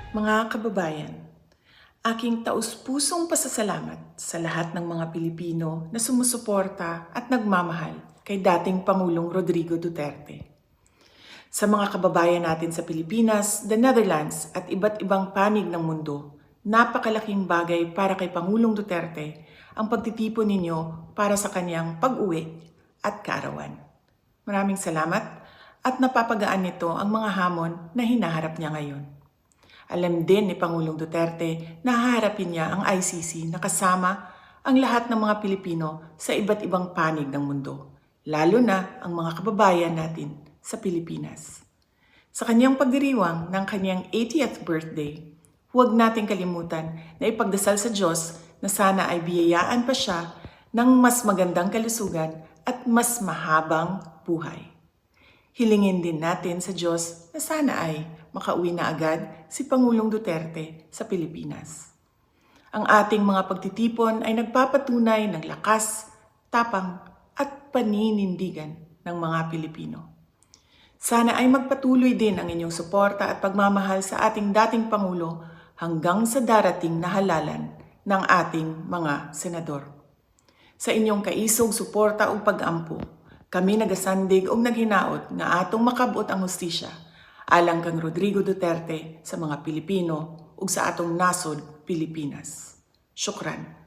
Mga kababayan, aking taus-pusong pasasalamat sa lahat ng mga Pilipino na sumusuporta at nagmamahal kay dating Pangulong Rodrigo Duterte. Sa mga kababayan natin sa Pilipinas, the Netherlands at iba't ibang panig ng mundo, napakalaking bagay para kay Pangulong Duterte ang pagtitipon ninyo para sa kanyang pag-uwi at kaarawan. Maraming salamat at napapagaan nito ang mga hamon na hinaharap niya ngayon. Alam din ni Pangulong Duterte na haharapin niya ang ICC na kasama ang lahat ng mga Pilipino sa iba't ibang panig ng mundo, lalo na ang mga kababayan natin sa Pilipinas. Sa kanyang pagdiriwang ng kanyang 80th birthday, huwag nating kalimutan na ipagdasal sa Diyos na sana ay biyayaan pa siya ng mas magandang kalusugan at mas mahabang buhay. Hilingin din natin sa Diyos na sana ay makauwi na agad si Pangulong Duterte sa Pilipinas. Ang ating mga pagtitipon ay nagpapatunay ng lakas, tapang at paninindigan ng mga Pilipino. Sana ay magpatuloy din ang inyong suporta at pagmamahal sa ating dating Pangulo hanggang sa darating na halalan ng ating mga senador. Sa inyong kaisog, suporta o pag-ampo, kami nagasandig o naghinaot nga atong makabot ang hustisya alang kang Rodrigo Duterte sa mga Pilipino ug sa atong nasod Pilipinas. Syukran.